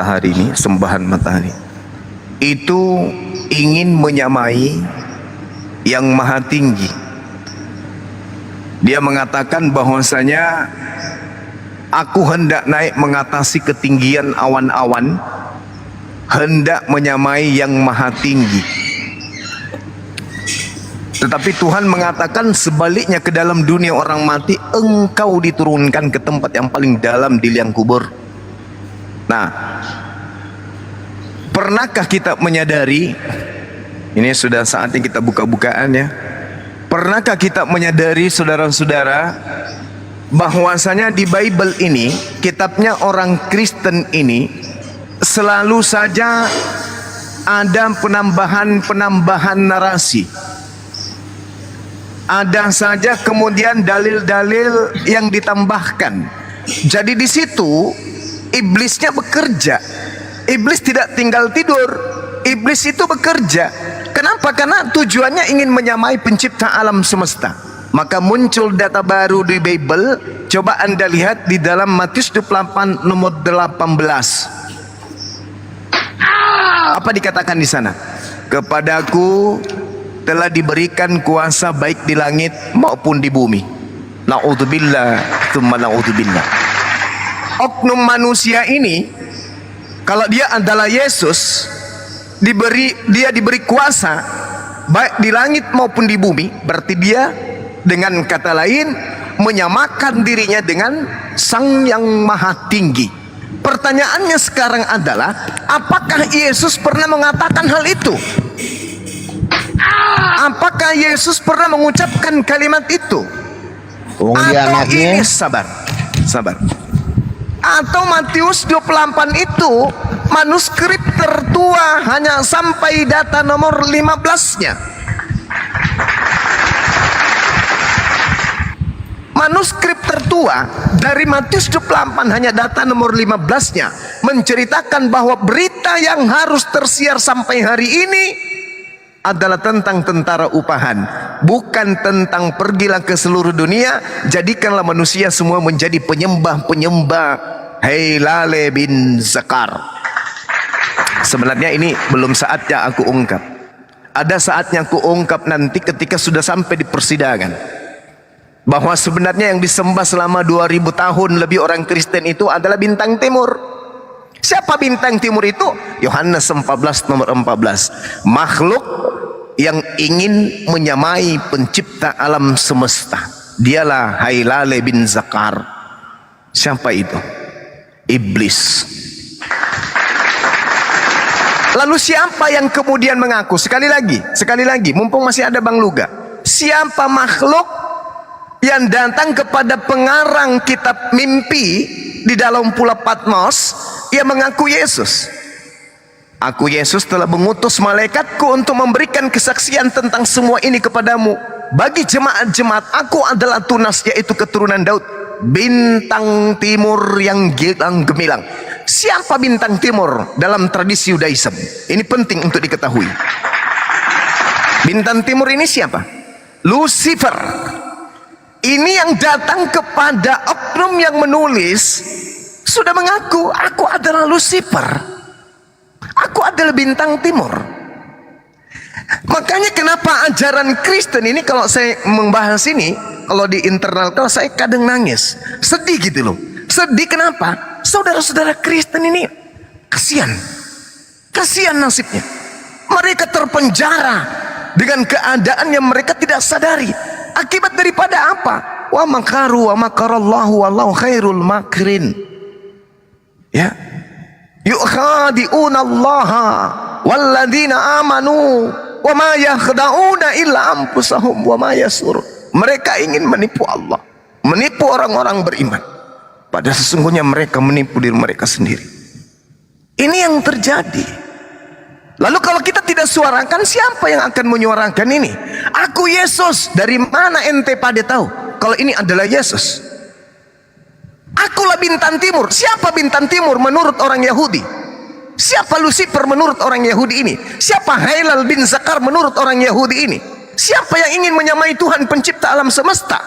matahari ini, sembahan matahari itu ingin menyamai yang maha tinggi. Dia mengatakan bahwasanya aku hendak naik mengatasi ketinggian awan-awan, hendak menyamai yang maha tinggi. Tetapi Tuhan mengatakan sebaliknya, ke dalam dunia orang mati engkau diturunkan ke tempat yang paling dalam di liang kubur. Nah, pernahkah kita menyadari, ini sudah saatnya kita buka-bukaan ya, pernahkah kita menyadari saudara-saudara bahwasanya di Bible ini, kitabnya orang Kristen ini, selalu saja ada penambahan narasi. Ada saja kemudian dalil-dalil yang ditambahkan. Jadi di situ iblisnya bekerja. Iblis tidak tinggal tidur. Iblis itu bekerja. Kenapa? Karena tujuannya ingin menyamai pencipta alam semesta. Maka muncul data baru di Bible. Coba Anda lihat di dalam Matius 28 nomor 18. Apa dikatakan di sana? Kepadaku telah diberikan kuasa baik di langit maupun di bumi. Na'udzubillah, tsumma na'udzubillah. Oknum manusia ini, kalau dia adalah Yesus, dia diberi kuasa baik di langit maupun di bumi. Berarti dia dengan kata lain menyamakan dirinya dengan Sang yang Maha Tinggi. Pertanyaannya sekarang adalah, apakah Yesus pernah mengatakan hal itu? Apakah Yesus pernah mengucapkan kalimat itu? Atau ini sabar. Atau Matius 28 itu manuskrip tertua hanya sampai data nomor 15-nya. Manuskrip tertua dari Matius 28 hanya data nomor 15-nya menceritakan bahwa berita yang harus tersiar sampai hari ini adalah tentang tentara upahan, bukan tentang pergilah ke seluruh dunia, jadikanlah manusia semua menjadi penyembah Hailale bin Zakar. Sebenarnya ini belum saatnya aku ungkap. Ada saatnya aku ungkap nanti ketika sudah sampai di persidangan, bahwa sebenarnya yang disembah selama 2000 tahun lebih orang Kristen itu adalah bintang timur. Siapa bintang timur itu? Yohanes 14 nomor 14. Makhluk yang ingin menyamai pencipta alam semesta. Dialah Hailale bin Zakar. Siapa itu? Iblis. Lalu siapa yang kemudian mengaku? Sekali lagi, mumpung masih ada Bang Luga. Siapa makhluk yang datang kepada pengarang kitab mimpi di dalam Pulau Patmos yang mengaku Yesus? Aku Yesus telah mengutus malaikatku untuk memberikan kesaksian tentang semua ini kepadamu. Bagi jemaat-jemaat, aku adalah tunas, yaitu keturunan Daud, bintang timur yang gemilang. Siapa bintang timur dalam tradisi Yudaism? Ini penting untuk diketahui. Bintang timur ini siapa? Lucifer. Ini yang datang kepada oknum yang menulis sudah mengaku, aku adalah Lucifer. Aku adalah bintang timur. Makanya kenapa ajaran Kristen ini, kalau saya membahas ini, kalau di internal kelas saya kadang nangis, sedih gitu loh. Sedih kenapa? Saudara-saudara Kristen ini kasihan nasibnya. Mereka terpenjara dengan keadaan yang mereka tidak sadari. Akibat daripada apa? Wa makaru wa makarallahu wallahu khairul makirin. Ya, yukhadi'una allaha walladzina amanu wa ma yakhda'una illa anfusahum wa ma yashurun. Mereka ingin menipu Allah, menipu orang-orang beriman, padahal sesungguhnya mereka menipu diri mereka sendiri. Ini yang terjadi. Lalu kalau kita tidak suarakan, siapa yang akan menyuarakan ini? Aku Yesus. Dari mana ente pada tahu kalau ini adalah Yesus? Akulah bintang timur. Siapa bintang timur menurut orang Yahudi? Siapa Lucifer menurut orang Yahudi ini? Siapa Hailal bin Zakar menurut orang Yahudi ini? Siapa yang ingin menyamai Tuhan pencipta alam semesta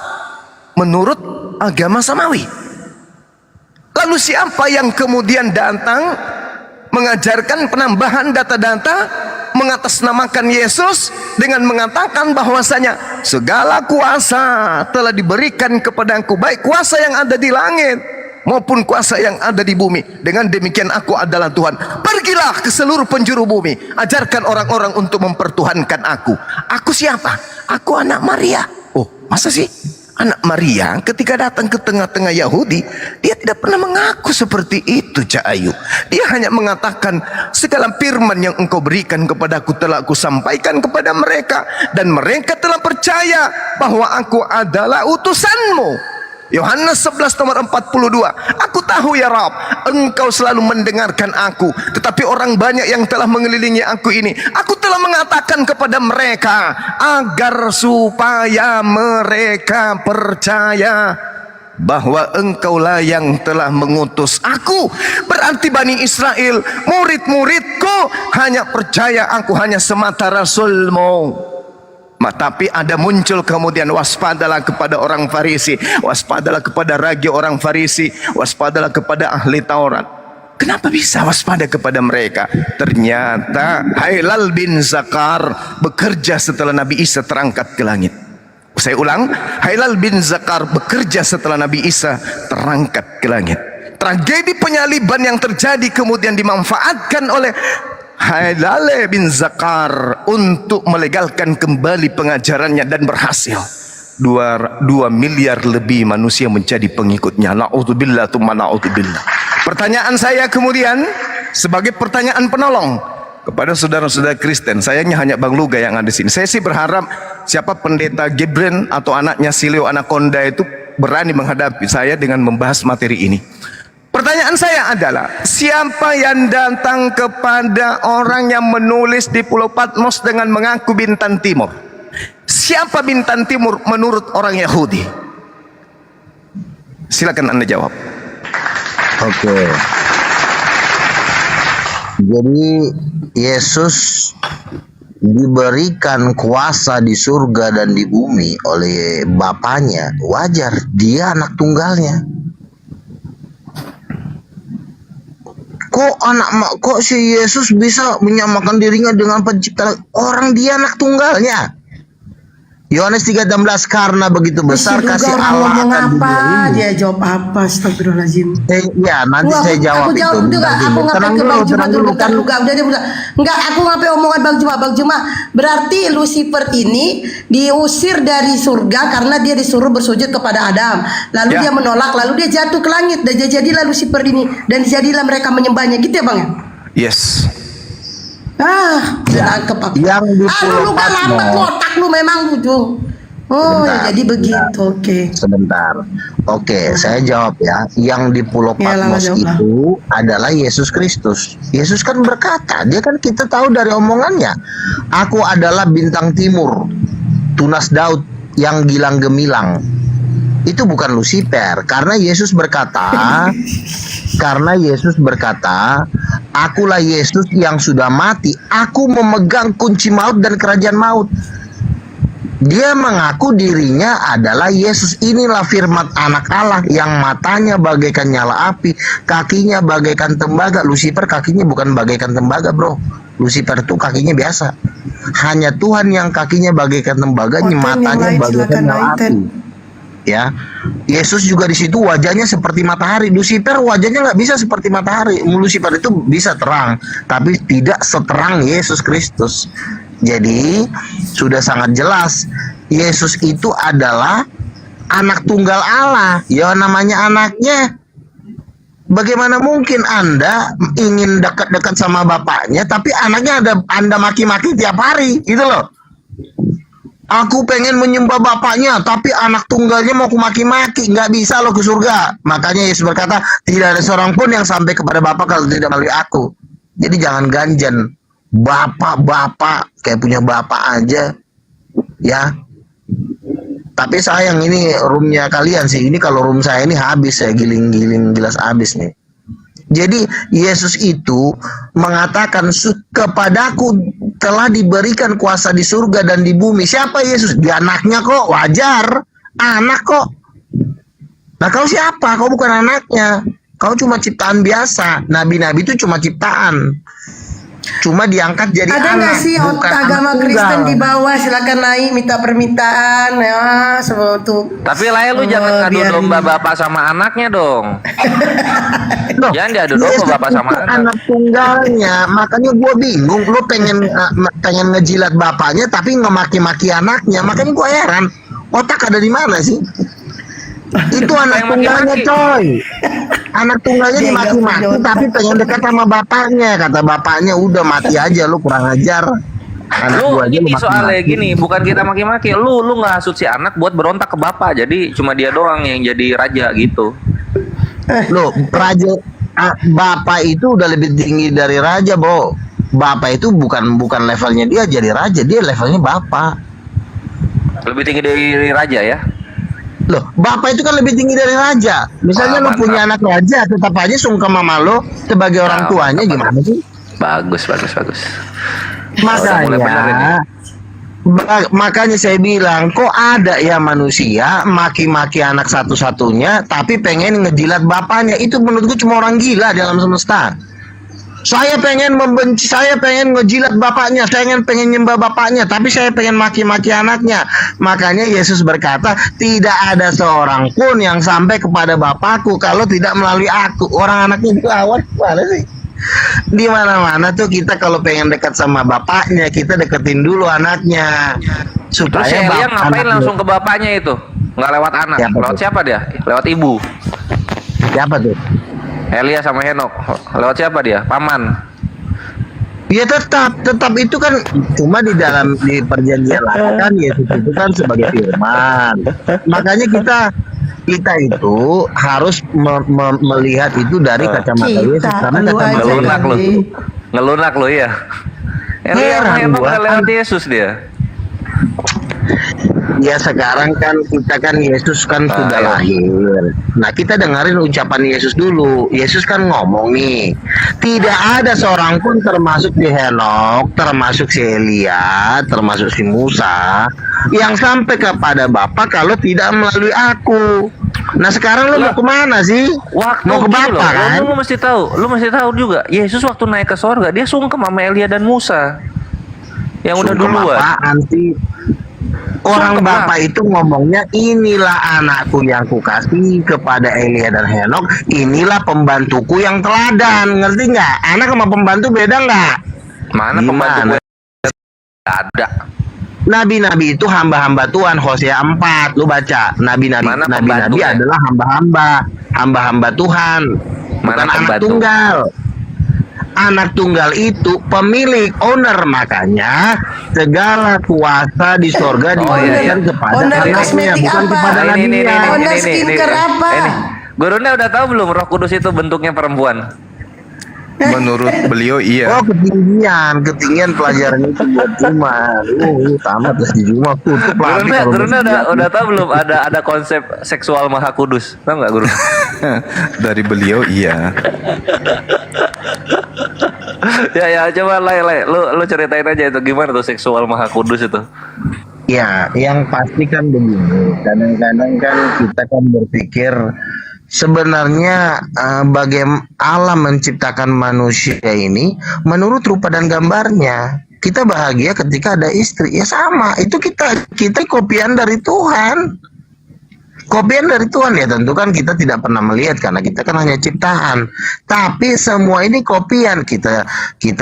menurut agama samawi? Lalu siapa yang kemudian datang mengajarkan penambahan data-data, mengatasnamakan Yesus dengan mengatakan bahwasanya segala kuasa telah diberikan kepadaku, baik kuasa yang ada di langit maupun kuasa yang ada di bumi. Dengan demikian aku adalah Tuhan. Pergilah ke seluruh penjuru bumi, ajarkan orang-orang untuk mempertuhankan aku. Aku siapa? Aku anak Maria. Oh, masa sih? Anak Maria ketika datang ke tengah-tengah Yahudi, dia tidak pernah mengaku seperti itu, Cak Ayu. Dia hanya mengatakan, segala firman yang engkau berikan kepadaku telah aku sampaikan kepada mereka, dan mereka telah percaya bahwa aku adalah utusanmu. Yohanes 11 nomor 42. Aku tahu ya Rab, engkau selalu mendengarkan aku, tetapi orang banyak yang telah mengelilingi aku ini, aku telah mengatakan kepada mereka agar supaya mereka percaya bahwa engkaulah yang telah mengutus aku. Berarti Bani Israel, murid-muridku, hanya percaya aku hanya semata rasulmu. Tapi ada muncul kemudian, waspadalah kepada orang Farisi, waspadalah kepada raja orang Farisi, waspadalah kepada ahli Taurat. Kenapa bisa waspada kepada mereka? Ternyata Hailal bin Zakar bekerja setelah Nabi Isa terangkat ke langit. Saya ulang, Hailal bin Zakar bekerja setelah Nabi Isa terangkat ke langit. Tragedi penyaliban yang terjadi kemudian dimanfaatkan oleh Hailal bin Zakar untuk melegalkan kembali pengajarannya, dan berhasil. 2 miliar lebih manusia menjadi pengikutnya. Na'udzubillah tsumma na'udzubillah. Pertanyaan saya kemudian sebagai pertanyaan penolong kepada saudara-saudara Kristen, sayangnya hanya Bang Luga yang ada di sini. Saya sih berharap siapa pendeta Gibran atau anaknya Silio Anaconda itu berani menghadapi saya dengan membahas materi ini. Pertanyaan saya adalah, siapa yang datang kepada orang yang menulis di Pulau Patmos dengan mengaku bintang timur? Siapa bintang timur menurut orang Yahudi? Silakan Anda jawab. Oke. Jadi Yesus diberikan kuasa di surga dan di bumi oleh Bapaknya. Wajar, dia anak tunggalnya. Kok si Yesus bisa menyamakan dirinya dengan pencipta? Orang dia anak tunggalnya. Yohanes 3:16, karena begitu besar kasih Allah akan apa? dunia ini. Dia jawab apa? Astagfirullahaladzim. Ya, nanti saya jawab aku itu. jawab juga. Aku ngapain ke Bang Juma dulu? Bukan. Enggak, aku ngapain omongan Bang Juma. Bang Juma, berarti Lucifer ini diusir dari surga karena dia disuruh bersujud kepada Adam. Lalu dia menolak, lalu dia jatuh ke langit, dan jadilah Lucifer ini, dan jadilah mereka menyembahnya. Gitu ya Bang ya? Yes. Nangkep aku. Yang di Pulau lu kan lambat lu, otak lu memang ujung. Oh, ya, jadi begitu. Oke. Sebentar. Oke, saya jawab ya. Yang di Pulau Patmos itu adalah Yesus Kristus. Yesus kan berkata, dia kan kita tahu dari omongannya, aku adalah bintang timur, tunas Daud yang gilang gemilang. Itu bukan Lucifer, karena Yesus berkata akulah Yesus yang sudah mati, aku memegang kunci maut dan kerajaan maut. Dia mengaku dirinya adalah Yesus. Inilah firman anak Allah yang matanya bagaikan nyala api, kakinya bagaikan tembaga. Lucifer kakinya bukan bagaikan tembaga, bro. Lucifer itu kakinya biasa. Hanya Tuhan yang kakinya bagaikan tembaga, matanya bagaikan nyala api. Ya, Yesus juga di situ wajahnya seperti matahari. Lucifer wajahnya nggak bisa seperti matahari. Lucifer itu bisa terang, tapi tidak seterang Yesus Kristus. Jadi sudah sangat jelas, Yesus itu adalah anak tunggal Allah. Ya, namanya anaknya. Bagaimana mungkin Anda ingin dekat-dekat sama bapaknya, tapi anaknya Anda maki-maki tiap hari, gitu loh. Aku pengen menyembah bapaknya, tapi anak tunggalnya mau aku maki-maki. Nggak bisa lo ke surga. Makanya Yesus berkata, tidak ada seorang pun yang sampai kepada Bapa kalau tidak melalui aku. Jadi jangan ganjan. Bapak kayak punya bapak aja. Ya. Tapi sayang ini roomnya kalian sih. Ini kalau room saya ini habis, saya giling-giling gelas habis nih. Jadi Yesus itu mengatakan, kepadaku telah diberikan kuasa di surga dan di bumi. Siapa Yesus? Dia anaknya kok, wajar. Anak kok. Nah, kau siapa? Kau bukan anaknya. Kau cuma ciptaan biasa. Nabi-nabi itu cuma ciptaan. Cuma diangkat jadi Ada anak. nggak sih bukan agama anak Kristen tunggal. di bawah? Silakan naik minta permintaan ya sesuatu. Tapi lah lu jangan ngadu biarin. domba bapak sama anaknya dong. Loh, Jangan diadu domba Yesus bapak sama itu anak. anak tunggalnya. Makanya gue bingung. Lu pengen ngejilat bapaknya tapi ngemaki-maki anaknya. Makanya gue heran. Otak ada di mana sih? Itu anak Pengen tunggalnya, maki-maki. coy. Anak tunggalnya Dia nggak dimaki-maki punya otak. tapi pengen dekat sama bapaknya. Kata bapaknya, udah mati aja lu, kurang ajar. Anak Lu gua aja lu gini soalnya maki-maki. gini, bukan kita maki-maki. Lu ngasut si anak buat berontak ke bapak. Jadi cuma dia doang yang jadi raja gitu. Loh, bapak itu udah lebih tinggi dari raja, Bo. Bapak itu bukan levelnya dia jadi raja, dia levelnya bapak. Lebih tinggi dari raja ya. Loh, bapak itu kan lebih tinggi dari raja. Misalnya Wah, lo punya anak raja, tetap aja sungkem sama lo sebagai orang Nah, tuanya, mantap. gimana sih? Bagus. Udah mulai bener ini. Makanya saya bilang, kok ada ya manusia maki-maki anak satu-satunya tapi pengen ngejilat bapaknya. Itu menurutku cuma orang gila di alam semesta. Saya pengen membenci, saya pengen ngejilat bapaknya, saya pengen nyembah bapaknya, tapi saya pengen maki-maki anaknya. Makanya Yesus berkata, tidak ada seorang pun yang sampai kepada Bapakku kalau tidak melalui aku. Orang anaknya dilawan, mana sih? Di mana-mana tuh kita kalau pengen dekat sama bapaknya, kita deketin dulu anaknya. Terus si Supaya Elia ngapain anaknya- langsung ke bapaknya itu? Nggak lewat anak. Siapa Lewat tuh? siapa dia? Lewat ibu. Siapa tuh? Elia sama Henok. Lewat siapa dia? Paman. Ya tetap itu kan cuma di perjanjian lama kan Yesus itu kan sebagai firman. Makanya kita itu harus melihat itu dari kacamata Yesus, karena lu kacamata aja. Ngelunak lu. Jadi. Ngelunak lu ya. Elia sama Heran Henok gua. nggak lewat Yesus dia. Ya sekarang kan kita kan Yesus kan sudah iya. lahir. Nah kita dengerin ucapan Yesus dulu. Yesus kan ngomong nih, tidak ada seorang pun termasuk si Henok, termasuk si Elia, termasuk si Musa yang sampai kepada Bapa kalau tidak melalui aku. Nah sekarang lu mau kemana sih? Waktu Mau ke gini Bapa loh, kan? lu mesti tahu juga. Yesus waktu naik ke sorga dia sungkem sama Elia dan Musa. Yang udah Sungkem duluan. apaan sih? Orang Sungkem bapak lah. itu ngomongnya, inilah anakku yang kukasih kepada Elia dan Henok, inilah pembantuku yang teladan. Ngerti nggak? Anak sama pembantu beda nggak? Mana pembantu Gimana? gue? Ada. Nabi-nabi itu hamba-hamba Tuhan. Hosea 4 lu baca. Mana Nabi-nabi pembantunya? adalah hamba-hamba Tuhan, Mana bukan anak pembantu? tunggal. Anak tunggal itu pemilik, owner, makanya segala kuasa di sorga Oh, diberikan iya. kepada Owner anaknya, kosmetik bukan apa? kepada Nah, nabinya. Owner skincare apa? Gurunda udah tahu belum Roh Kudus itu bentuknya perempuan? Menurut beliau iya. Oh ketinggian pelajaran itu buat Jumat. Tamat terus di Jumat tutup lagi. Gurunda udah tahu belum ada konsep seksual Maha Kudus? Tahu nggak Gurunda? Dari beliau iya. ya coba Lay, lu ceritain aja itu gimana tuh seksual Maha Kudus itu. Ya, yang pasti kan begini. Kadang-kadang kan kita kan berpikir sebenarnya bagaimana Allah menciptakan manusia ini menurut rupa dan gambarnya. Kita bahagia ketika ada istri. Ya sama, itu kita kopian dari Tuhan. Kopian dari Tuhan ya, tentu kan kita tidak pernah melihat karena kita kan hanya ciptaan. Tapi semua ini kopian. Kita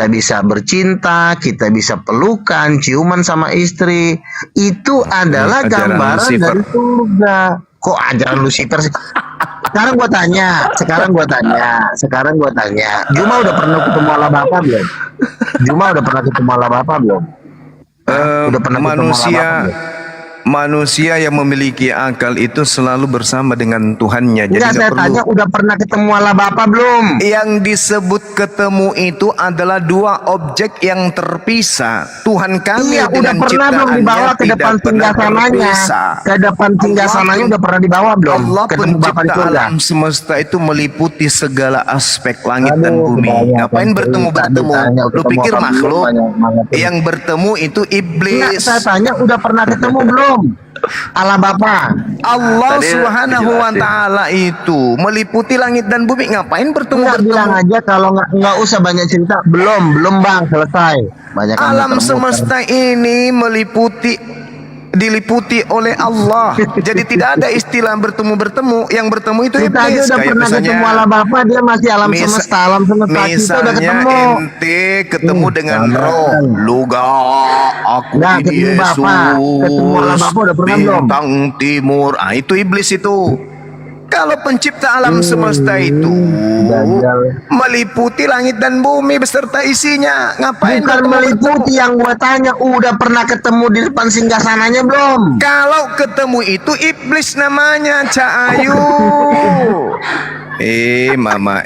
bisa bercinta, kita bisa pelukan, ciuman sama istri. Itu adalah Ajaran gambaran Lucifer. dari surga. Kok ajaran Lucifer sih? Sekarang gua tanya. Juma udah pernah ketemu Allah Bapa belum? Udah pernah ketemu Manusia Allah Bapa belum? manusia yang memiliki akal itu selalu bersama dengan Tuhannya. Jadi Enggak, saya nggak perlu. tanya udah pernah ketemu Allah Bapa belum? Yang disebut ketemu itu adalah dua objek yang terpisah. Tuhan kami Iya, udah dengan pernah belum ciptaannya dibawa ke tidak depan pernah singgasananya? terpisah. Ke depan singgasananya udah pernah dibawa belum? Allah Ketemu Bapa di pencipta surga. alam semesta itu meliputi segala aspek langit dan Aduh, bumi. kebanyakan Ngapain bertemu? ditanya, Lu ketemu pikir apa belum, makhluk? banyak banget. Yang bertemu itu Enggak, iblis. saya tanya udah pernah ketemu belum? belum? Allah Bapa. Allah Tadi Subhanahu wa dijelasin. taala itu meliputi langit dan bumi. Ngapain Enggak bertemu-bertemu? bilang aja kalau nggak usah banyak cerita. Belum Bang, selesai. Banyak yang Alam muter-muter. semesta ini diliputi oleh Allah. Jadi tidak ada istilah bertemu-bertemu. Yang bertemu itu Kita aja iblis. udah Kayak pernah misalnya, ketemu Allah Bapa, dia masih alam semesta. Alam semesta kita udah misalnya ketemu. ente ketemu dengan jangan. roh. Luga, aku Nah, ini ketemu Yesus. Bapa. Ketemu Allah Bapa udah pernah belum? Bintang timur. Ah, itu iblis itu. Kalau pencipta alam semesta itu Dajjal. meliputi langit dan bumi beserta isinya, ngapain Bukan bertemu-bertemu? meliputi yang gua tanya, udah pernah ketemu di depan singgasananya belum? Kalau ketemu itu iblis namanya, Cak Ayu. Mama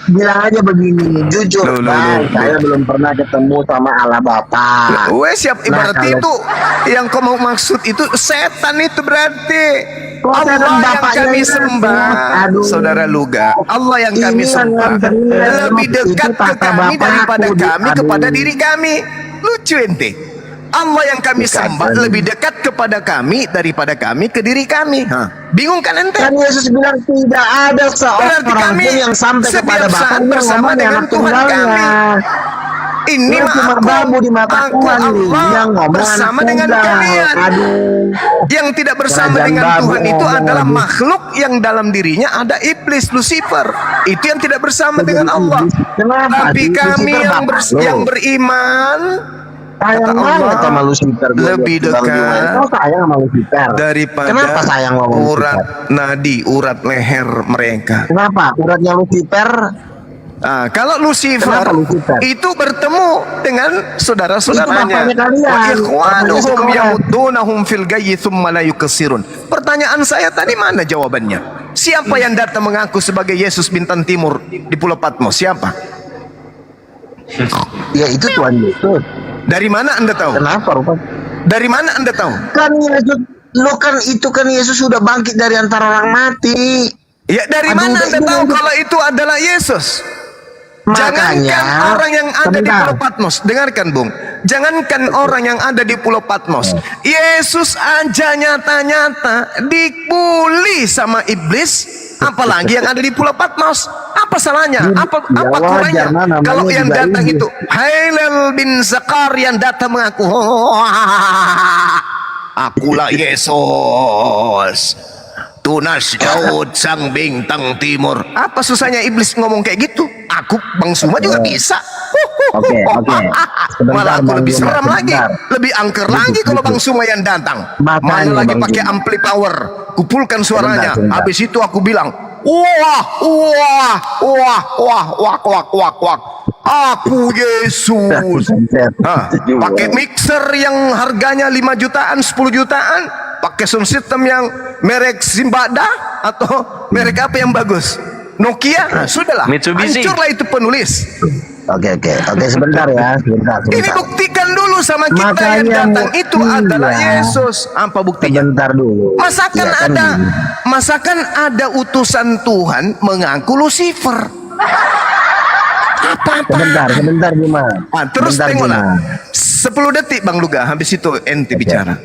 Bilang aja begini, jujur, Loh, Bang, saya belum pernah ketemu sama Allah Bapa. siap, Nah, ibarat kalau- itu yang kau mau maksud itu setan itu berarti. Kok Allah setan yang bapaknya kami ini? sembah. Aduh. Saudara Luga, Allah yang kami Ini yang sembah nganterin lebih itu dekat ke kata kami bapakku daripada kami aduh. kepada diri kami. Lucu ente. Allah yang kami Bukan, sembah kan. lebih dekat kepada kami daripada kami ke diri kami. Bingung kan ente? Kan Yesus bilang tidak ada seorang Berarti kami pun yang sampai setiap kepada Bapa saat yang bersama ngomong dengan anak Tuhan tunggalnya. Ini Lu cuma babu di mata aku Tuhan Allah yang ngomong bersama anak dengan tunggal. kalian. Aduh. Yang tidak bersama Kerajaan dengan babu Tuhan itu ngomong adalah lagi. makhluk yang dalam dirinya ada iblis, Lucifer. Itu yang tidak bersama Jadi dengan Allah. iblis. Kenapa Tapi sih? kami Lucifer yang, bapak lo. yang beriman Sayang Kata banget Allah, sama Lucifer. Gua lebih lihat di Bang dekat Jumat. Kau sayang sama Lucifer. daripada Kenapa sayang sama Lucifer? urat nadi, urat leher mereka. Kenapa? Uratnya Lucifer. Ah, kalau Lucifer, Kenapa Lucifer? itu bertemu dengan saudara-saudaranya. Itu bapaknya kalian. Wa ikhwanuhum Bapaknya sekolah. yamuddunahum fil gayyi thumma la yukassirun. Pertanyaan saya tadi mana jawabannya? Siapa yang datang mengaku sebagai Yesus bintang timur di Pulau Patmos? Siapa? Ya itu Tuhan Yesus. Dari mana Anda tahu? Kenapa Rupa? Dari mana Anda tahu? Kan Yesus, kan Yesus sudah bangkit dari antara orang mati. Ya, dari Aduh, mana udah, Anda ini tahu udah. kalau itu adalah Yesus? Makanya Jangankan orang yang ada di sebentar. Pulau Patmos, dengarkan Bung. Jangankan orang yang ada di Pulau Patmos, Yesus aja nyata-nyata dibully sama iblis, apalagi yang ada di Pulau Patmos. Apa salahnya? Apa Ya kurangnya? wajar, namanya Kalau yang juga datang iblis. itu Hailal bin Zakar yang datang mengaku, akulah Yesus. Tunas Daud sang bintang timur. Apa susahnya iblis ngomong kayak gitu? Aku Bang Suma juga bisa. Oke. Sebentar, Malah aku Bang lebih Suma, seram lagi, sebentar. lebih angker lagi kalau Bang Suma yang datang. Makanya, Mana lagi Bang pakai Suma. ampli power, kupulkan suaranya. Sebentar. Habis itu aku bilang, wah, wah, wah, wah, wah, wah, wah, wah. Aku Yesus. Hah, pakai mixer yang harganya 5 jutaan, 10 jutaan, pakai sound system yang merek Simbada atau merek apa yang bagus? Nokia, nah, sudahlah. Mitsubishi. Hancurlah itu penulis. Oke, sebentar ya, sebentar. Ini buktikan dulu sama kita Makanya yang datang itu iya. adalah Yesus. Apa buktinya? Sebentar dulu. Masakan Ya, kan ada, gini. masakan ada utusan Tuhan mengaku Lucifer. Sebentar Juma. Terus Sebentar, tengoklah. Juma. 10 detik Bang Luga, habis itu ente bicara.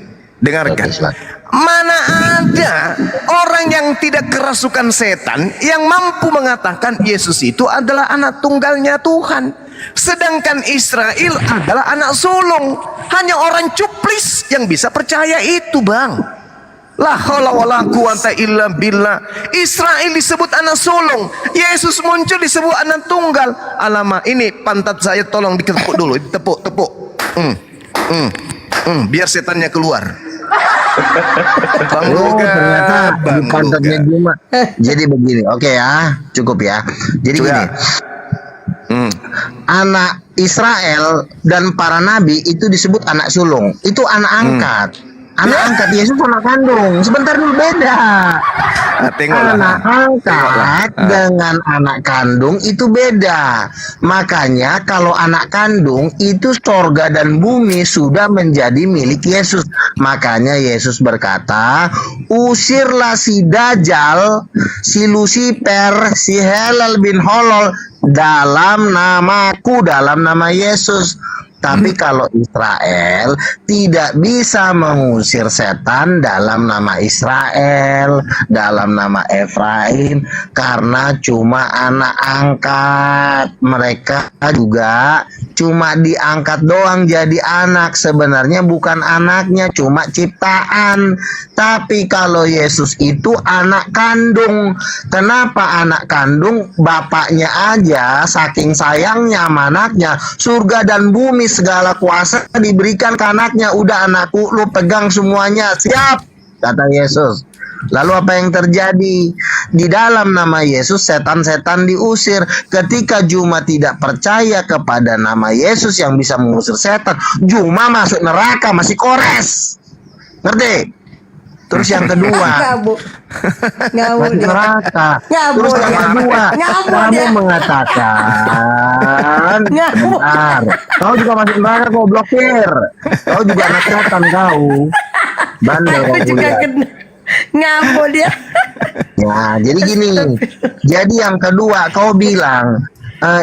Dengarkan. Oke, silakan. Mana ada orang yang tidak kerasukan setan yang mampu mengatakan Yesus itu adalah anak tunggalnya Tuhan. Sedangkan Israel adalah anak sulung. Hanya orang cuplis yang bisa percaya itu, Bang. La haula wala quwata illa billah. Israel disebut anak sulung, Yesus muncul disebut anak tunggal. Alamak, ini pantat saya tolong ditepuk dulu, ditepuk. Biar setannya keluar. Bang Luga, Ternyata di Bang pantatnya Luga. Juma. Jadi begini, oke ya, cukup ya. Jadi Sudah. gini, anak Israel dan para nabi itu disebut anak sulung. Itu anak angkat. Anak angkat Yesus anak kandung. Sebentar dulu, beda. Tengoklah. Anak angkat dengan anak kandung itu beda. Makanya kalau anak kandung itu sorga dan bumi sudah menjadi milik Yesus. Makanya Yesus berkata, usirlah si Dajjal, si Lucifer, si Helal bin Holol dalam namaku, dalam nama Yesus. Tapi kalau Israel tidak bisa mengusir setan dalam nama Israel, dalam nama Efraim, karena cuma anak angkat. Mereka juga cuma diangkat doang jadi anak. Sebenarnya bukan anaknya, cuma ciptaan. Tapi kalau Yesus itu anak kandung. Kenapa anak kandung? Bapaknya aja saking sayangnya sama anaknya, surga dan bumi segala kuasa diberikan ke anaknya. Udah anakku, lu pegang semuanya, siap, kata Yesus. Lalu apa yang terjadi? Di dalam nama Yesus setan-setan diusir. Ketika Juma tidak percaya kepada nama Yesus yang bisa mengusir setan, Juma masuk neraka, masih kores. Ngerti? Terus yang kedua, masuk neraka. Terus yang kedua, kamu mengatakan, benar, kau juga masuk neraka, kau blokir. Kau juga anak setan kau. Bandel kau kuliah. Ngamuk dia. Ya, jadi gini. Jadi yang kedua, kau bilang,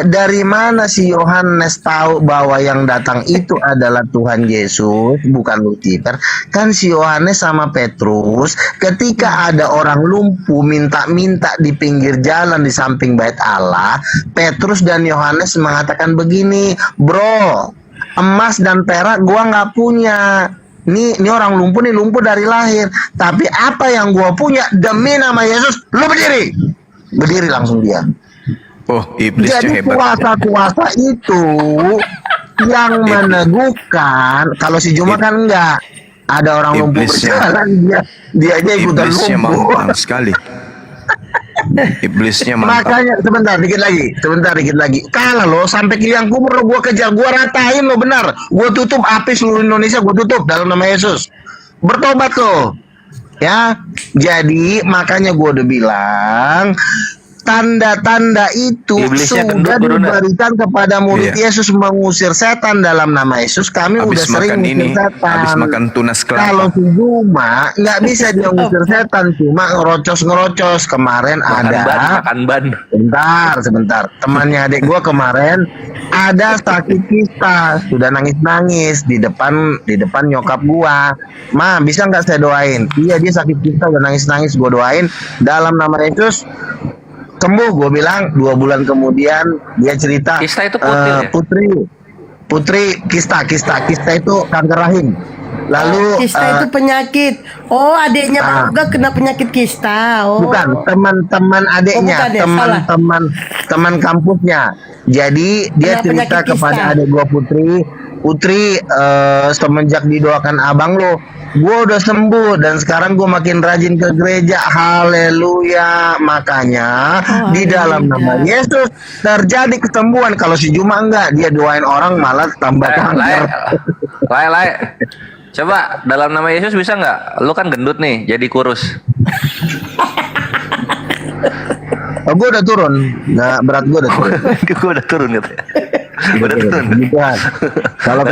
dari mana si Yohanes tahu bahwa yang datang itu adalah Tuhan Yesus, bukan Lucifer? Kan si Yohanes sama Petrus, ketika ada orang lumpuh minta-minta di pinggir jalan di samping bait Allah, Petrus dan Yohanes mengatakan begini, bro, emas dan perak gua nggak punya. Ini orang lumpuh nih, lumpuh dari lahir. Tapi apa yang gua punya, demi nama Yesus, lu berdiri. Berdiri langsung dia. Oh, iblisnya Jadi hebat. kuasa-kuasa itu yang meneguhkan. Kalau si Juma kan enggak. Ada orang lumpuh Iblisnya. berjalan, dia aja ikutan Iblisnya lumpuh. mampang sekali. Iblisnya mampang. Makanya sebentar dikit lagi. Kalah lo sampai ke yang kubur lo gua kejar, gua ratain lo benar. Gua tutup api seluruh Indonesia, gua tutup dalam nama Yesus. Bertobat lo. Ya. Jadi makanya gua udah bilang tanda-tanda itu Iblisnya sudah gendut, Bruna. diberikan kepada murid Iya. Yesus mengusir setan dalam nama Yesus. Kami udah Habis sering makan ini, ngusir setan. habis makan tunas Kalau kelapa. si Juma nggak bisa dia ngusir setan, cuma ngerocos. Kemarin Makan ban. Sebentar. Temannya adik gua kemarin ada sakit kista, sudah nangis di depan nyokap gua. Ma, bisa nggak saya doain? Iya, dia sakit kista, udah nangis. Gua doain dalam nama Yesus. Sembuh, gue bilang. 2 bulan kemudian dia cerita, Kista itu kutil ya? Putri kista itu kanker rahim. Lalu Kista itu penyakit. Oh, adiknya Bang Ruga kena penyakit kista. Oh. bukan teman-teman adiknya, bukan ya, salah. teman kampusnya. Jadi dia Kena cerita penyakit kepada kista. adik gua Putri, semenjak didoakan abang lo, gua udah sembuh dan sekarang gua makin rajin ke gereja. Haleluya. Makanya di dalam nama Yesus terjadi kesembuhan. Kalau si Juma enggak, dia doain orang malah tambah kanker. Lai. Coba dalam nama Yesus bisa nggak? Lu kan gendut nih, jadi kurus. Oh, gua udah turun. Nah, berat gua udah turun. Gue udah turun gitu ya. Udah turun. Gitu kan. Kalau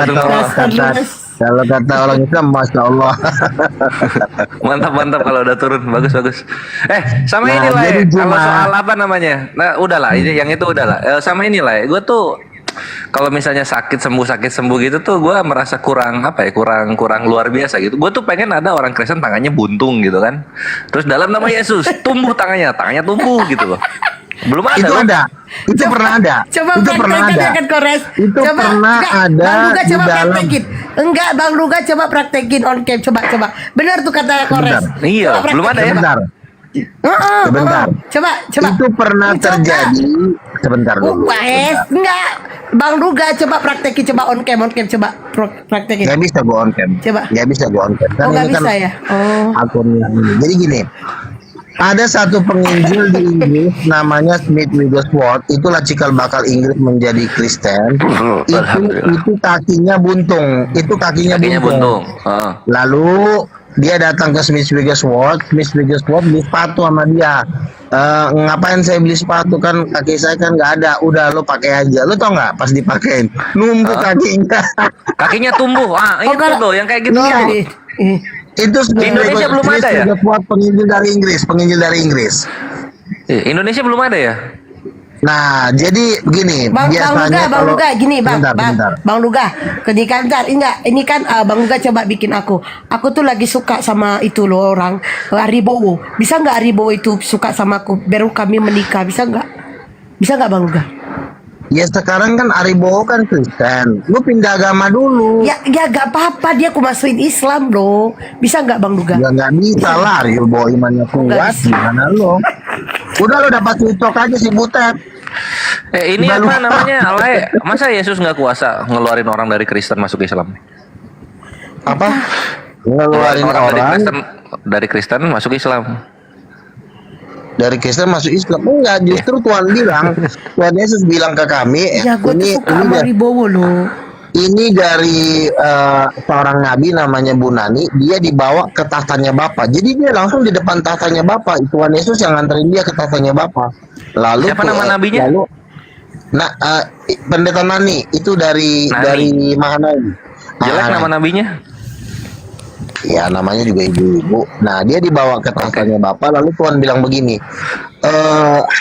kata orang Islam, masya Allah. Mantap kalau udah turun, bagus. Sama Nah, ini lah. jadi Kalau Juma- soal apa namanya? Nah, udahlah, ini yang itu udahlah. Sama ini lah. Gue tuh kalau misalnya sakit sembuh gitu tuh gue merasa kurang kurang luar biasa gitu. Gue tuh pengen ada orang Kristen tangannya buntung gitu kan. Terus dalam nama Yesus tumbuh tangannya tumbuh gitu loh. Belum ada. Itu loh. ada. Itu pernah ada. Coba Itu pernah praktekin ada. ya kan Kores. Itu pernah ada Bang Ruga di coba dalam. praktekin. Enggak, Bang Ruga coba praktekin on cam. Coba. Benar tuh kata Kores. Sebentar. Iya, Coba belum ada ya. Sebentar. Sebentar. Coba. Itu pernah Coba. terjadi. Sebentar dulu. Wes, enggak. Bang Ruga coba praktekin, coba on cam coba praktekin. Nggak bisa gua on cam. Coba. Nggak bisa gua on cam. Oh, nggak ini kan bisa ya? Oh. akunnya ini. Jadi gini. Ada satu penginjil di Inggris namanya Smith Wigglesworth. Itulah cikal bakal Inggris menjadi Kristen. Itu kakinya buntung. Kakinya buntung. Lalu dia datang ke Smith Wigglesworth beli sepatu sama dia. Ngapain saya beli sepatu, kan kaki saya kan nggak ada. Udah lo pakai aja. Lo tau nggak pas dipakein numbuh kakinya. Kakinya tumbuh. Itu kalau- tuh yang kayak gitu. Iya, Itu Di Indonesia belum ada ya? Wigglesworth penginjil dari Inggris. Indonesia belum ada ya? Nah, jadi begini, Bang biasanya Luga, gini Bang, bentar. Bang Luga, ini kan Bang Luga coba bikin aku tuh lagi suka sama itu loh orang Aribowo, bisa nggak Aribowo itu suka sama aku, baru kami menikah, bisa nggak Bang Luga? Ya sekarang kan Aribowo kan Kristen, lu pindah agama dulu. Ya nggak apa-apa, dia aku masukin Islam loh, bisa nggak Bang Luga? Ya nggak bisa lah, Aribowo imannya kuat, bisa. gimana lo? Udah lo dapat TikTok aja sih Butet. Ini Udah apa lupa. namanya? Masa Yesus nggak kuasa ngeluarin orang dari Kristen masuk Islam? Apa? Ngeluarin dari Kristen masuk Islam. dari Kristen masuk Islam. Enggak, justru Tuhan Yesus bilang ke kami, Ya gue tuh suka sama Aribowo loh. ini dari seorang nabi namanya Bu Nani, dia dibawa ke tahtanya Bapa. Jadi dia langsung di depan tahtanya Bapa. Tuhan Yesus yang nganterin dia ke tahtanya Bapa. Lalu Siapa nama nabinya? Pendeta Nani itu dari Mahanaim. Jelek nama nabinya? Ya namanya juga ibu-ibu. Nah dia dibawa ke tahtanya Bapa. Lalu Tuhan bilang begini,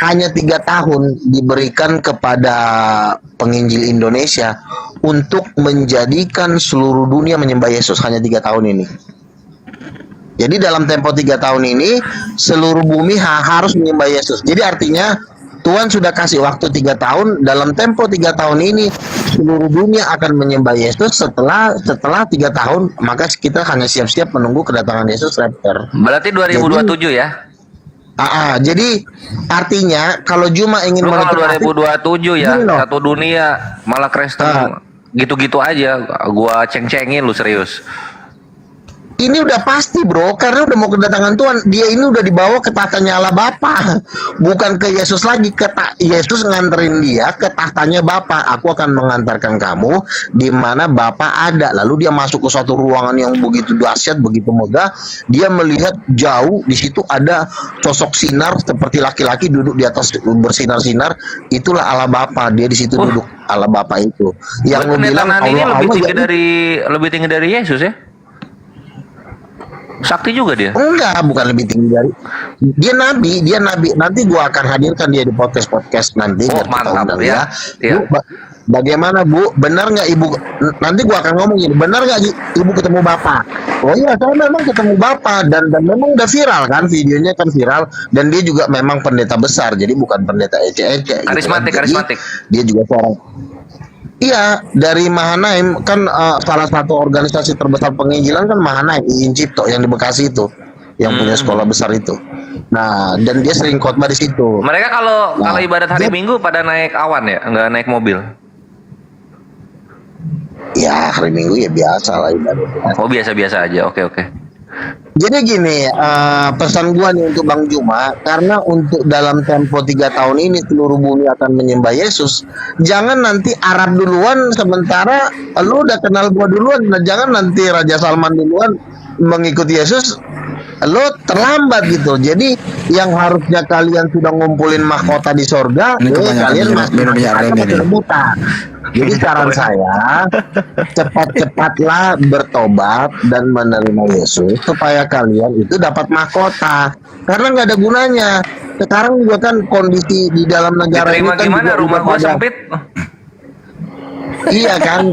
hanya 3 tahun diberikan kepada penginjil Indonesia untuk menjadikan seluruh dunia menyembah Yesus. Hanya 3 tahun ini. Jadi dalam tempo 3 tahun ini seluruh bumi harus menyembah Yesus. Jadi artinya Tuhan sudah kasih waktu 3 tahun. Dalam tempo 3 tahun ini seluruh dunia akan menyembah Yesus. Setelah 3 tahun, maka kita hanya siap-siap menunggu kedatangan Yesus rapture. Berarti 2027 ya? Jadi artinya kalau Juma ingin Kalau menutup 2027 ya, gini loh. satu dunia malah Kristen gitu-gitu aja. Gua ceng-cengin lu serius. Ini udah pasti bro, karena udah mau kedatangan Tuhan. Dia ini udah dibawa ke tahtanya Allah Bapa, bukan ke Yesus lagi. Yesus nganterin dia ke tahtanya Bapa. Aku akan mengantarkan kamu di mana Bapa ada. Lalu dia masuk ke suatu ruangan yang begitu dahsyat, begitu megah. Dia melihat jauh, di situ ada sosok sinar seperti laki-laki duduk di atas bersinar-sinar. Itulah Allah Bapa. Dia di situ duduk, Allah Bapa itu. Yang lu bilang ini Allah lebih tinggi dari Yesus ya? Sakti juga dia. Enggak, bukan lebih tinggi dari. Dia nabi. Nanti gua akan hadirkan dia di podcast nanti. Oh, biar kita mantap undang ya. Bu, bagaimana Bu? Benar nggak Ibu? Nanti gua akan ngomong gini. Benar nggak Ibu ketemu Bapak? Oh iya, saya memang ketemu Bapak dan memang udah viral kan, videonya kan viral, dan dia juga memang pendeta besar. Jadi bukan pendeta ece-ece. Karismatik, Jadi, karismatik. dia juga seorang. Iya, dari Mahanaim kan salah satu organisasi terbesar penginjilan kan Mahanaim, Izin Cipto yang di Bekasi itu, yang punya sekolah besar itu. Nah, dan dia sering khotbah di situ. Mereka kalau ibadat hari dia- Minggu pada naik awan ya, nggak naik mobil. Ya, hari Minggu ya biasa lah ibadah. Oh biasa-biasa aja, oke. Jadi gini, pesan gua nih untuk Bang Juma, karena untuk dalam tempo 3 tahun ini seluruh bumi akan menyembah Yesus. Jangan nanti Arab duluan, sementara lu udah kenal gua duluan. Nah, jangan nanti Raja Salman duluan mengikuti Yesus, lu terlambat gitu. Jadi yang harusnya kalian sudah ngumpulin mahkota di sorga, kalian masih rebutan. Jadi saran saya, cepat-cepatlah bertobat dan menerima Yesus supaya kalian itu dapat mahkota. Karena nggak ada gunanya. Sekarang juga kan kondisi di dalam negara ini Diterima kan gimana? juga Rumah udah gua pada- sempit. Iya kan,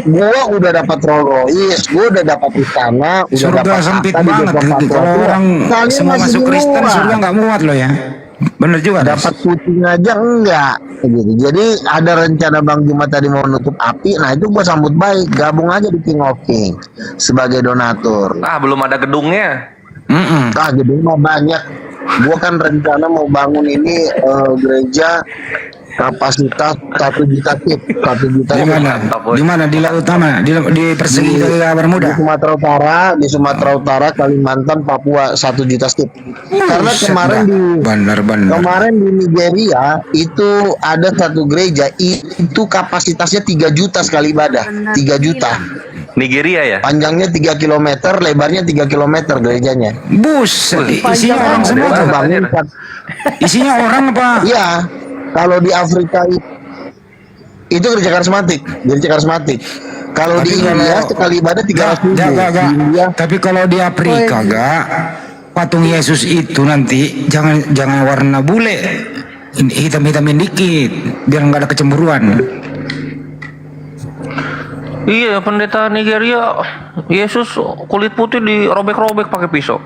gua udah dapat Rolls Royce, gua udah dapat istana, udah Surga dapat sempit harta di banget Depok gitu. Kalau Papua. orang Kalian semua masih masuk di Kristen, luar. surga nggak muat loh ya. Bener juga. Dapat kucing aja enggak gitu. Jadi ada rencana Bang Juma tadi mau nutup api. Nah itu gua sambut baik. Gabung aja di King of King sebagai donatur. Belum ada gedungnya. Gedung mah banyak. Gua kan rencana mau bangun ini gereja kapasitas 1 juta feet. 1 juta Di feet. mana? Di mana? Di laut mana? Di persegi Daerah Di Bermuda. Sumatera Utara, Kalimantan, Papua 1 juta feet. Karena Buset kemarin dah. di Bener-bener. Kemarin di Nigeria itu ada satu gereja itu kapasitasnya 3 juta sekali ibadah. 3 juta. Nigeria ya? Panjangnya 3 km, lebarnya 3 km gerejanya. Buset, isinya orang semua Dia tuh. bangun Isinya orang apa? Iya. Kalau di Afrika itu gereja karismatik, Kalau di Tapi India kalau- sekali ibadah 300 ribu. Gak. Di India Tapi kalau di Afrika patung Yesus itu nanti jangan warna bule. hitam-hitamin dikit biar nggak ada kecemburuan. Iya, pendeta Nigeria, Yesus kulit putih dirobek-robek pakai pisau.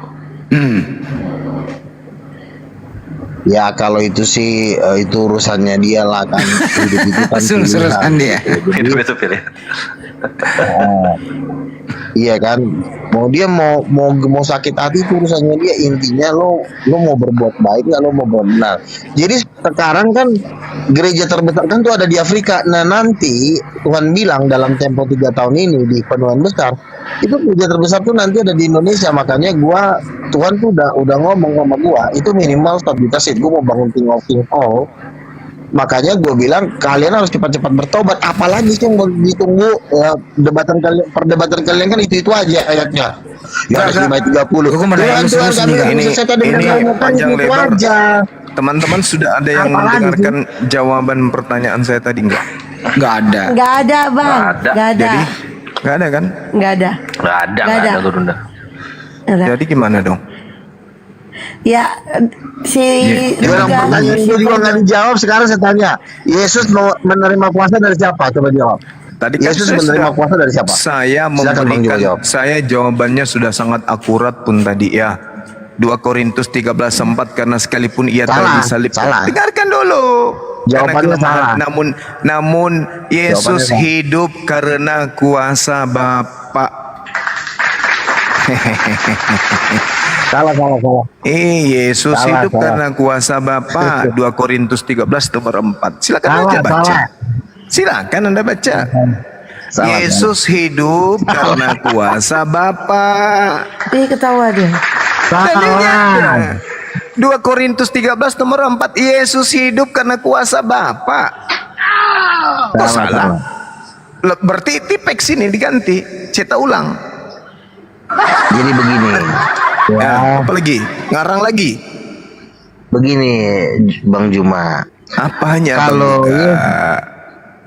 Ya kalau itu sih itu urusannya dia lah kan. Hidup itu kan Urusan dia. Itu pilih. Iya kan, mau sakit hati itu urusannya dia. Intinya lo mau berbuat baik nggak, lo mau benar. Jadi sekarang kan gereja terbesar kan tuh ada di Afrika. Nah nanti Tuhan bilang dalam tempo 3 tahun ini di penuhan besar itu gereja terbesar tuh nanti ada di Indonesia. Makanya Tuhan tuh udah ngomong sama gua itu minimal 1 juta seat. Gua mau bangun King of King Hall. Makanya gue bilang kalian harus cepat-cepat bertobat. Apalagi sih yang mau ditunggu perdebatan kalian kan itu aja ayatnya. Ya ada 5:30. Ini panjang lebar. Teman-teman sudah ada yang mendengarkan jawaban pertanyaan saya tadi enggak? Nggak ada. Nggak ada bang, nggak ada. Jadi enggak ada kan? Nggak ada. Nggak ada Gurunda. Nggak ada. Jadi gimana dong? Ya si Yang pertanyaan itu juga nggak dijawab. Sekarang saya tanya, Yesus mau menerima kuasa dari siapa? Coba jawab. Tadi kan Yesus saya menerima sudah- kuasa dari siapa? Saya Silakan, Bang Juma, memberikan, jawab. saya jawabannya sudah sangat akurat pun tadi ya. 2 Korintus 13:4 karena sekalipun ia telah Salah, disalibkan. salah. Dengarkan dulu. Jawabannya salah. Namun Yesus Jawabannya salah. hidup karena kuasa Bapa. Salah. Yesus Salah, hidup salah. karena kuasa Bapa. 2 Korintus 13 nomor 4. Silakan Salah, aja baca. salah. Silakan Anda baca. Salah, Yesus hidup karena kuasa Bapa. Ih ketawa dia. Dalilnya Salah. ada. 2 Korintus 13 nomor 4. Yesus hidup karena kuasa Bapa. Kok salah? Berarti tipeks ini diganti, cetak ulang. Jadi begini. Ya, apa lagi? Ngarang lagi. Begini Bang Juma. Apanya? Kalau Bang Luka?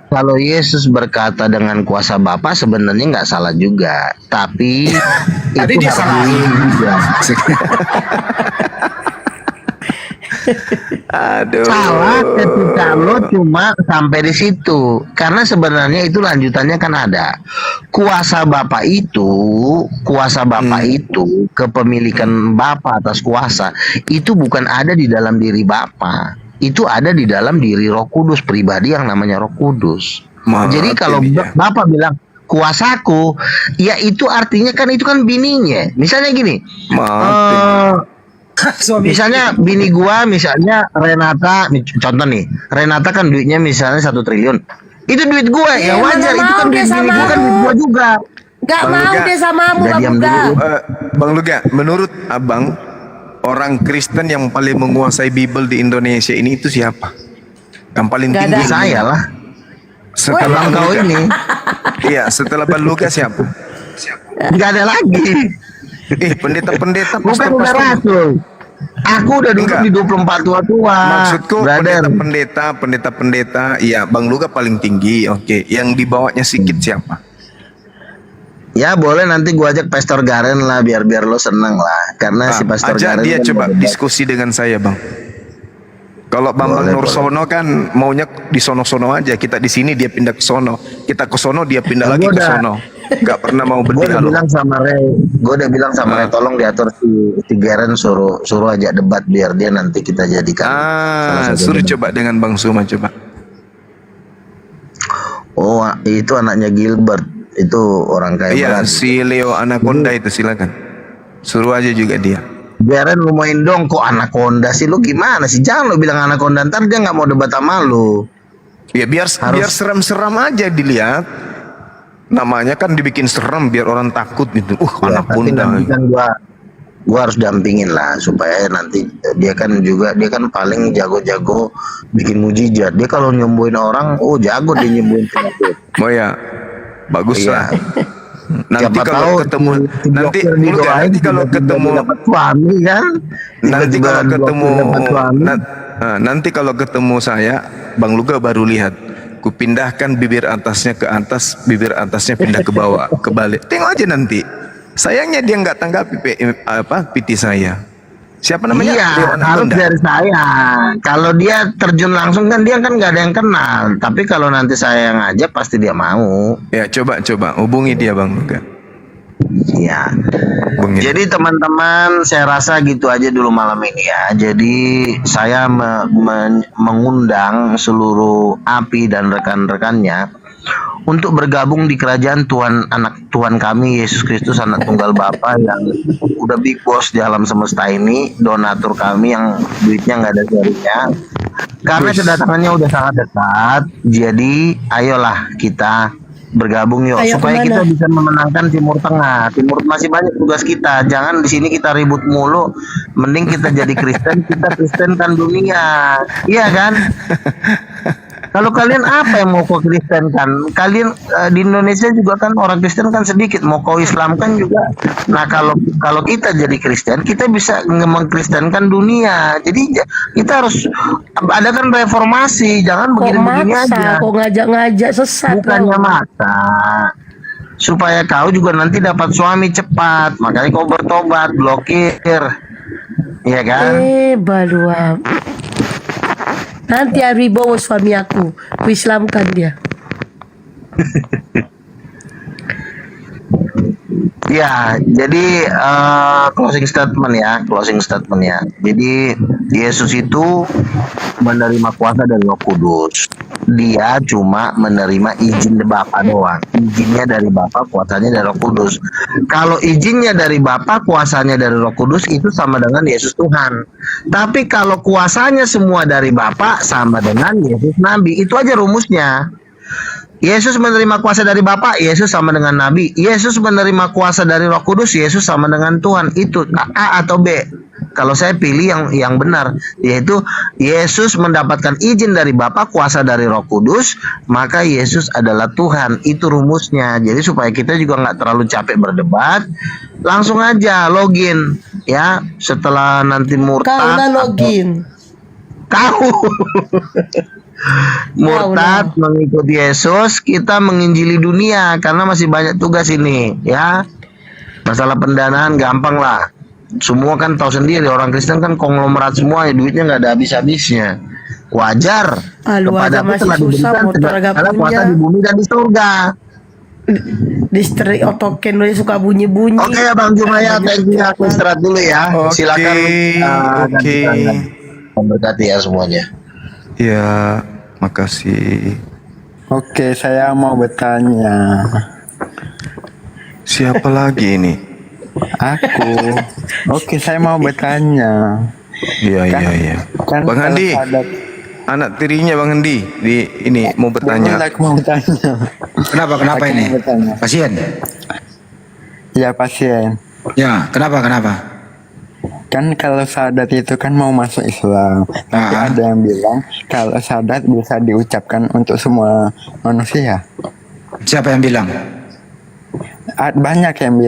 Kalau Yesus berkata dengan kuasa Bapa sebenarnya nggak salah juga, tapi Tadi itu dia harus salahin. diuji juga. Aduh. Salah ketika lo cuma sampai di situ, karena sebenarnya itu lanjutannya kan ada kuasa Bapa itu kepemilikan Bapa atas kuasa itu bukan ada di dalam diri Bapa, itu ada di dalam diri Roh Kudus, pribadi yang namanya Roh Kudus. Maaf, Jadi kalau ini ya. Bapak bilang kuasaku, ya itu artinya kan itu kan bininya. Misalnya gini, Maaf. Suami. misalnya bini gua, misalnya Renata, contoh nih, Renata kan duitnya misalnya 1 triliun. Itu duit gua, ya Iya, wajar. mana Itu mau kan dia duit bini sama gua, kan lu. duit gua juga. Gak Bang mau Luka, dia samamu udah Bang diam Luka. dulu. Bang Luga, menurut abang, orang Kristen yang paling menguasai Bible di Indonesia ini itu siapa? Yang paling Gak tinggi? ada. Saya lah. Setelah Bang Bang kau Luga. ini Iya, setelah Bang Luga siapa? nggak ada lagi. Pendeta-pendeta, Bukan udah pastor-pastor. rasul. Aku udah duduk Enggak. di 24 tua. Maksudku brother. pendeta-pendeta, iya Bang Luga paling tinggi, oke. Yang dibawanya sikit siapa? Ya boleh nanti gua ajak Pastor Garen lah, biar lo seneng lah. Karena si Pastor Ajak Garen dia kan coba bener-bener- diskusi dengan saya Bang. Kalau Bambang Boleh, Nursono kan maunya di sono-sono aja, kita di sini dia pindah ke sono, kita ke sono dia pindah Nah, lagi gua ke udah- sono, nggak pernah mau Gue udah berdialog. bilang sama Ray, tolong diatur si Garen, suruh ajak debat biar dia nanti kita jadikan. salah satu Suruh debat. coba dengan Bang Suma coba. Oh itu anaknya Gilbert, itu orang kaya Iya, banget. si Leo Anaconda itu silakan. Suruh aja juga dia. Garen lu main dong, kok Anaconda sih, lu gimana sih? Jangan lu bilang Anaconda, ntar dia nggak mau debat sama lu. Ya biar seram-seram aja dilihat. Namanya kan dibikin serem biar orang takut gitu. Ya, tapi Anaconda. nanti kan gua harus dampingin lah supaya nanti dia kan paling jago-jago bikin mujizat. Dia kalau nyembuhin orang, jago dia nyembuhin penyakit. Oh ya, bagus Iya. lah. Nanti Siapa kalau tahu ketemu, si nanti dokter Luga, didoain, nanti kalau tiba-tiba ketemu, dia dapat suami kan. nanti Tiba-tiba kalau dokter ketemu, dapat suami. nanti kalau ketemu saya, Bang Luga baru lihat. Ku pindahkan bibir atasnya ke atas, bibir atasnya pindah ke bawah, kebalik. Tengok aja nanti. Sayangnya dia nggak tanggapi piti saya. Siapa namanya? Iya, Dewan harus Anggota. dari saya. Kalau dia terjun langsung kan dia kan nggak ada yang kenal. Tapi kalau nanti saya yang ngajak pasti dia mau. Ya, coba hubungi dia Bang Nuga. Ya. Hubungi. Jadi teman-teman, saya rasa gitu aja dulu malam ini ya. Jadi saya mengundang seluruh API dan rekan-rekannya untuk bergabung di kerajaan Tuhan kami Yesus Kristus anak tunggal Bapa yang udah big boss di alam semesta ini, donatur kami yang duitnya nggak ada jarinya. Karena kedatangannya udah sangat dekat, jadi ayolah kita bergabung yuk Ayo supaya kemana? kita bisa memenangkan Timur Tengah. Timur masih banyak tugas kita. Jangan di sini kita ribut mulu. Mending kita jadi Kristen, kita Kristenkan dunia. Iya kan? Kalau kalian apa yang mau kau Kristenkan? Kalian di Indonesia juga kan orang Kristen kan sedikit, mau kau Islamkan juga. Nah kalau kita jadi Kristen, kita bisa mengkristenkan dunia. Jadi kita harus adakan reformasi, jangan Kok begini-begini aja. maksa, kok ngajak-ngajak sesat. Bukannya kau. maksa, supaya kau juga nanti dapat suami cepat, makanya kau bertobat, blokir, iya kan? Balua. Nanti Ari bawa suami aku Islamkan dia. Ya, jadi closing statement ya. Jadi Yesus itu menerima kuasa dari Roh Kudus. Dia cuma menerima izin dari Bapa doang. Izinnya dari Bapa, kuasanya dari Roh Kudus. Kalau izinnya dari Bapa, kuasanya dari Roh Kudus itu sama dengan Yesus Tuhan. Tapi kalau kuasanya semua dari Bapa sama dengan Yesus Nabi. Itu aja rumusnya. Yesus menerima kuasa dari Bapa, Yesus sama dengan Nabi. Yesus menerima kuasa dari Roh Kudus, Yesus sama dengan Tuhan. Itu A atau B. Kalau saya pilih yang benar, yaitu Yesus mendapatkan izin dari Bapa, kuasa dari Roh Kudus, maka Yesus adalah Tuhan. Itu rumusnya. Jadi supaya kita juga nggak terlalu capek berdebat, langsung aja login ya. Setelah nanti murtad, Kau na login. kau murtad mengikuti Yesus, kita menginjili dunia karena masih banyak tugas ini ya. Masalah pendanaan gampang lah, semua kan tahu sendiri, orang Kristen kan konglomerat semua, duitnya nggak ada habis-habisnya. Wajar, Lu aja kepadaku masih telah susah diberikan motor agak segala kuasa punya. di bumi dan di surga. Distri otoken lu suka bunyi-bunyi. Oke ya Bang Jumaya, thank you, aku istirahat dulu ya. Oke, Silakan oke. memberkati ya semuanya. Ya, makasih. Oke, saya mau bertanya. Siapa lagi ini? Aku. Oke, saya mau bertanya. Iya, iya. Kan Bang kalau Andi, ada- anak tirinya Bang Andi di ini mau bertanya. Aku mau bertanya. Kenapa Aku ini? mau bertanya. Pasien? Ya pasien. Ya, kenapa? Kan kalau Sadat itu kan mau masuk Islam. Tapi Ah. ada yang bilang kalau Sadat bisa diucapkan untuk semua manusia. Siapa yang bilang? Banyak yang bilang.